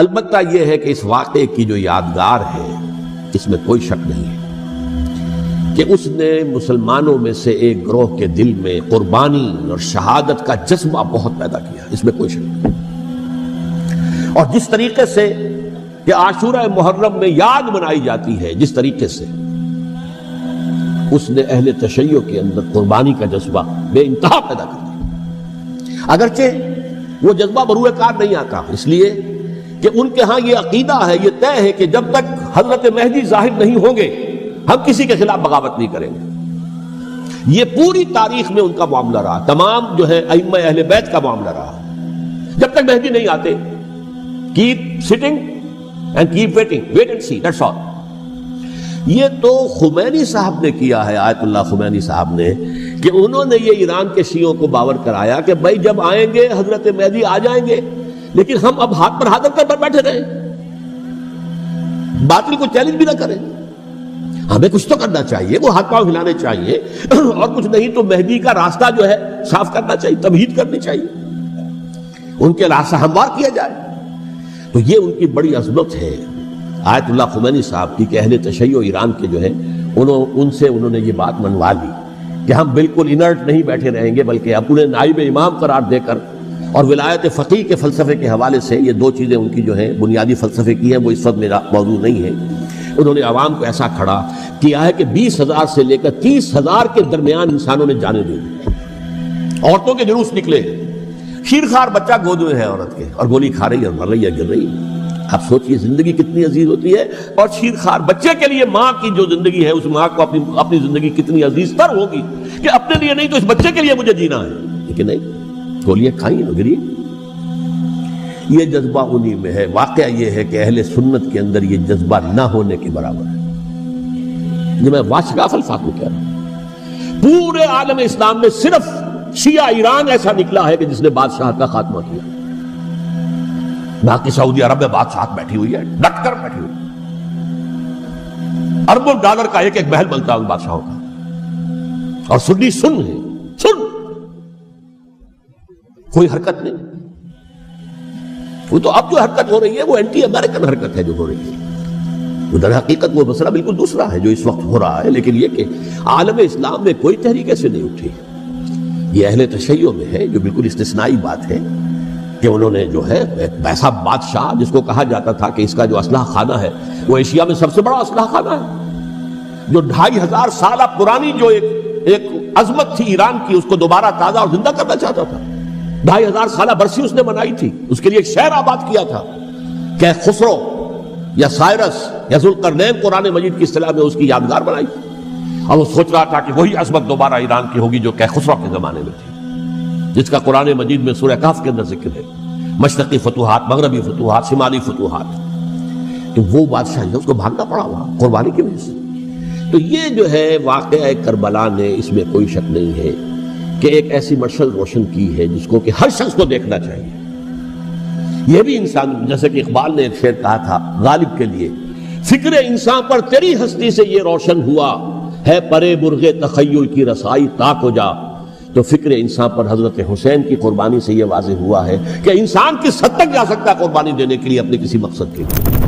البتہ یہ ہے کہ اس واقعے کی جو یادگار ہے اس میں کوئی شک نہیں ہے کہ اس نے مسلمانوں میں سے ایک گروہ کے دل میں قربانی اور شہادت کا جذبہ بہت پیدا کیا، اس میں کوئی شک نہیں۔ اور جس طریقے سے کہ عاشورہ محرم میں یاد منائی جاتی ہے، جس طریقے سے اس نے اہل تشیع کے اندر قربانی کا جذبہ بے انتہا پیدا کر دیا، اگرچہ وہ جذبہ بروئے کار نہیں آتا، اس لیے کہ ان کے ہاں یہ عقیدہ ہے، یہ طے ہے کہ جب تک حضرت مہدی ظاہر نہیں ہوں گے ہم کسی کے خلاف بغاوت نہیں کریں گے۔ یہ پوری تاریخ میں ان کا معاملہ رہا، تمام جو ہے ائمہ اہل بیت کا معاملہ رہا، جب تک مہدی نہیں آتے keep sitting and keep waiting, wait and see, that's all. یہ تو خمینی صاحب نے کیا ہے، آیت اللہ خمینی صاحب نے، کہ انہوں نے یہ ایران کے شیعوں کو باور کرایا کہ بھائی جب آئیں گے حضرت مہدی آ جائیں گے، لیکن ہم اب ہاتھ پر ہاتھ رکھ کر بیٹھے رہیں، باطل کو چیلنج بھی نہ کریں، ہمیں کچھ تو کرنا چاہیے، وہ ہاتھ پاؤں ہلانے چاہیے، اور کچھ نہیں تو مہدی کا راستہ جو ہے صاف کرنا چاہیے، تمہید کرنی چاہیے، ان کے راستہ ہموار کیا جائے۔ تو یہ ان کی بڑی عظمت ہے آیت اللہ خمینی صاحب کی، کہ اہل تشیع ایران کے جو ہے ان سے انہوں نے یہ بات منوا لی کہ ہم بالکل انرٹ نہیں بیٹھے رہیں گے، بلکہ اپنے نائب امام قرار دے کر اور ولایت فقیہ کے فلسفے کے حوالے سے، یہ دو چیزیں ان کی جو ہیں بنیادی فلسفے کی ہیں، وہ اس وقت میرا موضوع نہیں ہے، انہوں نے عوام کو ایسا کھڑا کیا ہے کہ 20,000 سے لے کر 30,000 کے درمیان انسانوں نے جانیں دی، عورتوں کے جلوس نکلے، شیرخوار بچہ گود میں ہے عورت کے، اور گولی کھا رہی ہے، مر رہی ہے، گر رہی ہے۔ آپ سوچئے زندگی کتنی عزیز ہوتی ہے، اور شیرخوار بچے کے لیے ماں کی جو زندگی ہے، اس ماں کو اپنی زندگی کتنی عزیز تر ہوگی کہ اپنے لیے نہیں تو اس بچے کے لیے مجھے جینا ہے، لیکن نہیں، گولیاں کھائیں اور گری۔ یہ جذبہ انہی میں ہے۔ واقعہ یہ ہے کہ اہل سنت کے اندر یہ جذبہ نہ ہونے کے برابر ہے۔ یہ میں واشگاف الفاظ میں کہہ رہا ہوں، پورے عالم اسلام میں صرف شیعہ ایران ایسا نکلا ہے کہ جس نے بادشاہت کا خاتمہ کیا، باقی سعودی عرب میں بادشاہت بیٹھی ہوئی ہے، ڈٹ کر بیٹھی ہوئی، اربوں ڈالر کا ایک ایک محل بنتا ہے ان بادشاہوں کا، اور سنی سن ہے، سن، کوئی حرکت نہیں۔ وہ تو اب جو حرکت ہو رہی ہے وہ اینٹی امریکن حرکت ہے جو ہو رہی ہے، در حقیقت وہ مسئلہ بالکل دوسرا ہے جو اس وقت ہو رہا ہے، لیکن یہ کہ عالم اسلام میں کوئی تحریک سے نہیں اٹھی، یہ اہل تشیع میں ہے، جو بالکل استثنائی بات ہے کہ انہوں نے جو ہے ایک ایسا بادشاہ جس کو کہا جاتا تھا کہ اس کا جو اسلحہ خانہ ہے وہ ایشیا میں سب سے بڑا اسلحہ خانہ ہے، جو 2500 سالہ پرانی جو ایک عظمت تھی ایران کی، اس کو دوبارہ تازہ اور زندہ کرنا چاہتا تھا، 2500 سالہ برسی اس نے منائی تھی، اس کے لیے ایک شہر آباد کیا تھا کہ خسرو یا سائرس یا ذوالقرنین قرآن مجید کی اصطلاح میں اس کی یادگار بنائی، اور وہ سوچ رہا تھا کہ وہی عظمت دوبارہ ایران کی ہوگی جو کہ خسرو کے زمانے میں تھی، جس کا قرآن مجید میں سورہ کہف کے اندر ذکر ہے، مشرقی فتوحات، مغربی فتوحات، شمالی فتوحات۔ تو وہ بادشاہ ہے، اس کو بھاگنا پڑا وہاں قربانی کی وجہ سے۔ تو یہ جو ہے واقعہ کربلا نے، اس میں کوئی شک نہیں ہے کہ ایک ایسی مشعل روشن کی ہے جس کو کہ ہر شخص کو دیکھنا چاہیے۔ یہ بھی انسان، جیسے کہ اقبال نے ایک شعر کہا تھا غالب کے لیے، فکر انسان پر تیری ہستی سے یہ روشن ہوا ہے، پرے مرغ تخیل کی رسائی تاک ہو جا۔ تو فکر انسان پر حضرت حسین کی قربانی سے یہ واضح ہوا ہے کہ انسان کس حد تک جا سکتا ہے قربانی دینے کے لیے اپنے کسی مقصد کے لیے۔